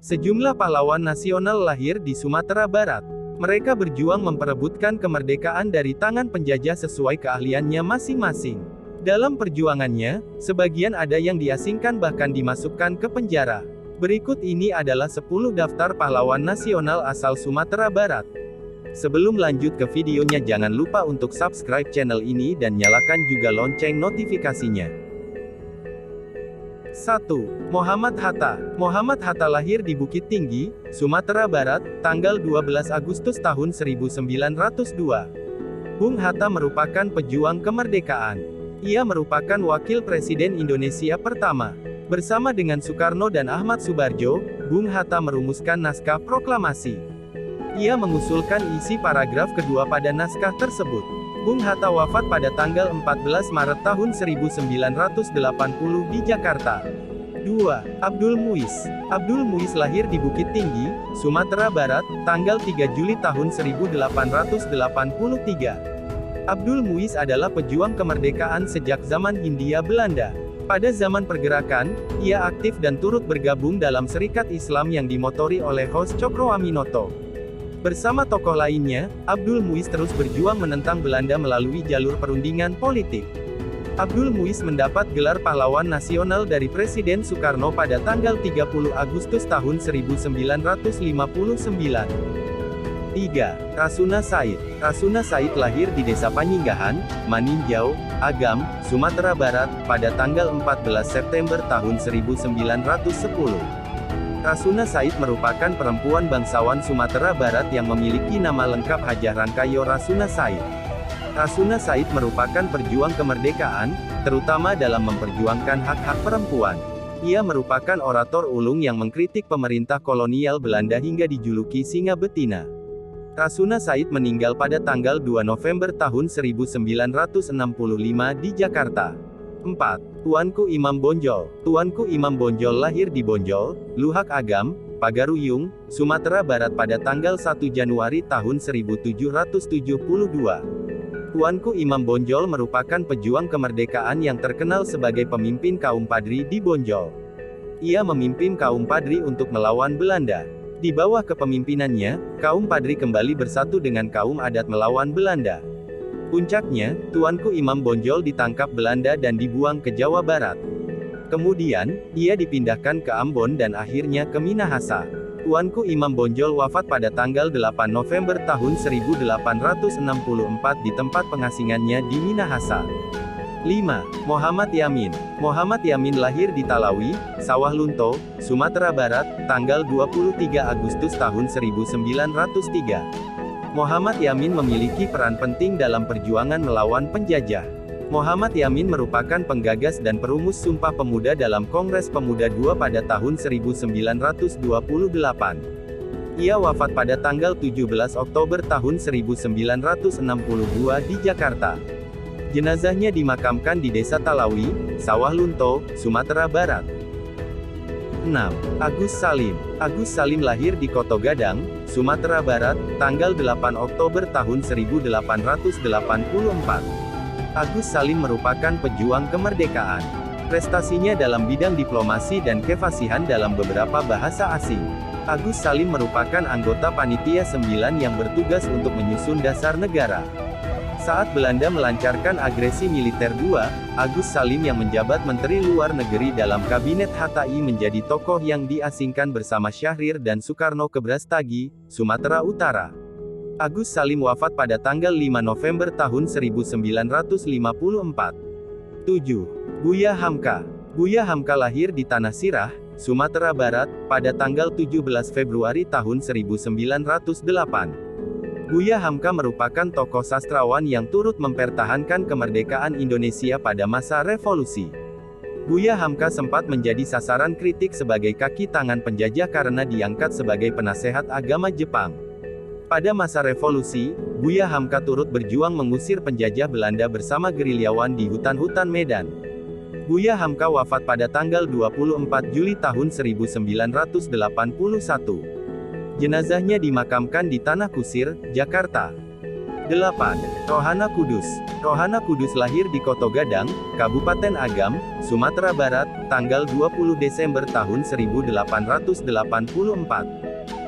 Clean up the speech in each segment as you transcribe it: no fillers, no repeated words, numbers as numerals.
Sejumlah pahlawan nasional lahir di Sumatera Barat. Mereka berjuang memperebutkan kemerdekaan dari tangan penjajah sesuai keahliannya masing-masing. Dalam perjuangannya, sebagian ada yang diasingkan bahkan dimasukkan ke penjara. Berikut ini adalah 10 daftar pahlawan nasional asal Sumatera Barat. Sebelum lanjut ke videonya, jangan lupa untuk subscribe channel ini dan nyalakan juga lonceng notifikasinya. 1. Muhammad Hatta. Muhammad Hatta lahir di Bukit Tinggi, Sumatera Barat, tanggal 12 Agustus tahun 1902. Bung Hatta merupakan pejuang kemerdekaan. Ia merupakan wakil presiden Indonesia pertama. Bersama dengan Soekarno dan Ahmad Subarjo, Bung Hatta merumuskan naskah proklamasi. Ia mengusulkan isi paragraf kedua pada naskah tersebut. Bung Hatta wafat pada tanggal 14 Maret tahun 1980 di Jakarta. 2. Abdul Muiz. Abdul Muiz lahir di Bukit Tinggi, Sumatera Barat, tanggal 3 Juli tahun 1883. Abdul Muiz adalah pejuang kemerdekaan sejak zaman Hindia Belanda. Pada zaman pergerakan, ia aktif dan turut bergabung dalam Serikat Islam yang dimotori oleh Hos Cokroaminoto. Bersama tokoh lainnya, Abdul Muiz terus berjuang menentang Belanda melalui jalur perundingan politik. Abdul Muiz mendapat gelar pahlawan nasional dari Presiden Soekarno pada tanggal 30 Agustus tahun 1959. 3. Rasuna Said. Rasuna Said lahir di Desa Panyinggahan, Maninjau, Agam, Sumatera Barat, pada tanggal 14 September tahun 1910. Rasuna Said merupakan perempuan bangsawan Sumatera Barat yang memiliki nama lengkap Hajah Rangkayo Rasuna Said. Rasuna Said merupakan perjuang kemerdekaan, terutama dalam memperjuangkan hak-hak perempuan. Ia merupakan orator ulung yang mengkritik pemerintah kolonial Belanda hingga dijuluki singa betina. Rasuna Said meninggal pada tanggal 2 November tahun 1965 di Jakarta. 4. Tuanku Imam Bonjol. Tuanku Imam Bonjol lahir di Bonjol, Luhak Agam, Pagaruyung, Sumatera Barat pada tanggal 1 Januari tahun 1772. Tuanku Imam Bonjol merupakan pejuang kemerdekaan yang terkenal sebagai pemimpin kaum Padri di Bonjol. Ia memimpin kaum Padri untuk melawan Belanda. Di bawah kepemimpinannya, kaum Padri kembali bersatu dengan kaum adat melawan Belanda. Puncaknya, Tuanku Imam Bonjol ditangkap Belanda dan dibuang ke Jawa Barat. Kemudian, ia dipindahkan ke Ambon dan akhirnya ke Minahasa. Tuanku Imam Bonjol wafat pada tanggal 8 November tahun 1864 di tempat pengasingannya di Minahasa. 5. Muhammad Yamin. Muhammad Yamin lahir di Talawi, Sawah Lunto, Sumatera Barat, tanggal 23 Agustus tahun 1903. Muhammad Yamin memiliki peran penting dalam perjuangan melawan penjajah. Muhammad Yamin merupakan penggagas dan perumus Sumpah Pemuda dalam Kongres Pemuda II pada tahun 1928. Ia wafat pada tanggal 17 Oktober tahun 1962 di Jakarta. Jenazahnya dimakamkan di Desa Talawi, Sawah Lunto, Sumatera Barat. 6. Agus Salim. Agus Salim lahir di Koto Gadang, Sumatera Barat, tanggal 8 Oktober tahun 1884. Agus Salim merupakan pejuang kemerdekaan. Prestasinya dalam bidang diplomasi dan kefasihan dalam beberapa bahasa asing. Agus Salim merupakan anggota Panitia 9 yang bertugas untuk menyusun dasar negara. Saat Belanda melancarkan agresi militer II, Agus Salim yang menjabat Menteri Luar Negeri dalam Kabinet HTI menjadi tokoh yang diasingkan bersama Syahrir dan Soekarno ke Brastagi, Sumatera Utara. Agus Salim wafat pada tanggal 5 November tahun 1954. 7. Buya Hamka. Buya Hamka lahir di Tanah Sirah, Sumatera Barat, pada tanggal 17 Februari tahun 1908. Buya Hamka merupakan tokoh sastrawan yang turut mempertahankan kemerdekaan Indonesia pada masa revolusi. Buya Hamka sempat menjadi sasaran kritik sebagai kaki tangan penjajah karena diangkat sebagai penasehat agama Jepang. Pada masa revolusi, Buya Hamka turut berjuang mengusir penjajah Belanda bersama gerilyawan di hutan-hutan Medan. Buya Hamka wafat pada tanggal 24 Juli tahun 1981. Jenazahnya dimakamkan di Tanah Kusir, Jakarta. 8. Rohana Kudus. Rohana Kudus lahir di Koto Gadang, Kabupaten Agam, Sumatera Barat, tanggal 20 Desember tahun 1884.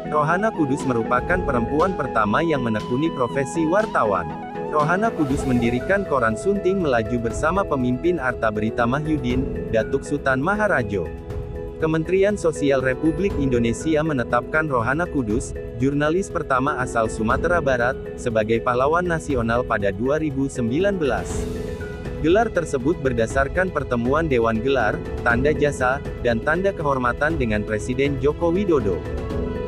Rohana Kudus merupakan perempuan pertama yang menekuni profesi wartawan. Rohana Kudus mendirikan koran Sunting Melaju bersama pemimpin Arta Berita Mahyudin, Datuk Sutan Maharajo. Kementerian Sosial Republik Indonesia menetapkan Rohana Kudus, jurnalis pertama asal Sumatera Barat, sebagai pahlawan nasional pada 2019. Gelar tersebut berdasarkan pertemuan Dewan Gelar, Tanda Jasa, dan Tanda Kehormatan dengan Presiden Joko Widodo.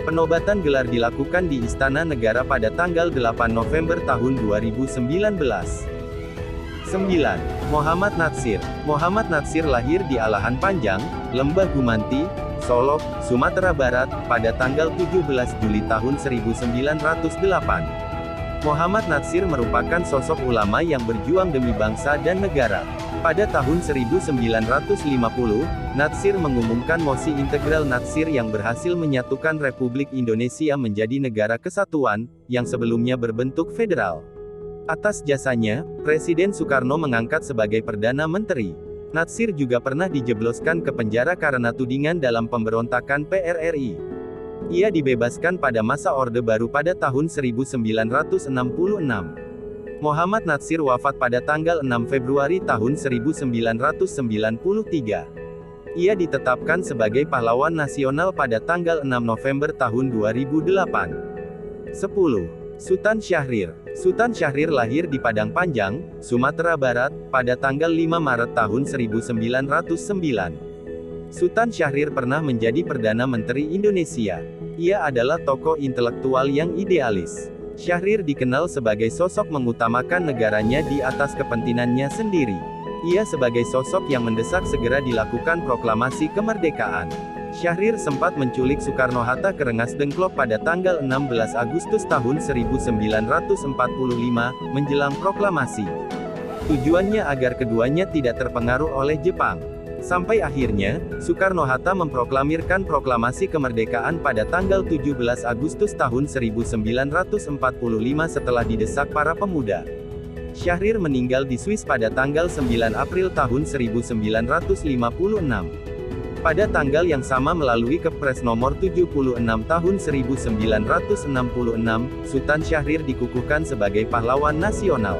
Penobatan gelar dilakukan di Istana Negara pada tanggal 8 November tahun 2019. 9. Muhammad Natsir. Muhammad Natsir lahir di Alahan Panjang, Lembah Gumanti, Solok, Sumatera Barat, pada tanggal 17 Juli tahun 1908. Muhammad Natsir merupakan sosok ulama yang berjuang demi bangsa dan negara. Pada tahun 1950, Natsir mengumumkan mosi integral Natsir yang berhasil menyatukan Republik Indonesia menjadi negara kesatuan, yang sebelumnya berbentuk federal. Atas jasanya, Presiden Soekarno mengangkat sebagai Perdana Menteri. Natsir juga pernah dijebloskan ke penjara karena tudingan dalam pemberontakan PRRI. Ia dibebaskan pada masa Orde Baru pada tahun 1966. Muhammad Natsir wafat pada tanggal 6 Februari tahun 1993. Ia ditetapkan sebagai pahlawan nasional pada tanggal 6 November tahun 2008. 10. Sutan Syahrir. Sutan Syahrir lahir di Padang Panjang, Sumatera Barat, pada tanggal 5 Maret tahun 1909. Sultan Syahrir pernah menjadi Perdana Menteri Indonesia. Ia adalah tokoh intelektual yang idealis. Syahrir dikenal sebagai sosok mengutamakan negaranya di atas kepentingannya sendiri. Ia sebagai sosok yang mendesak segera dilakukan proklamasi kemerdekaan. Syahrir sempat menculik Soekarno-Hatta ke Rengas Dengklok pada tanggal 16 Agustus tahun 1945, menjelang proklamasi. Tujuannya agar keduanya tidak terpengaruh oleh Jepang. Sampai akhirnya, Soekarno-Hatta memproklamirkan proklamasi kemerdekaan pada tanggal 17 Agustus tahun 1945 setelah didesak para pemuda. Syahrir meninggal di Swiss pada tanggal 9 April tahun 1956. Pada tanggal yang sama melalui Kepres nomor 76 tahun 1966, Sultan Syahrir dikukuhkan sebagai pahlawan nasional.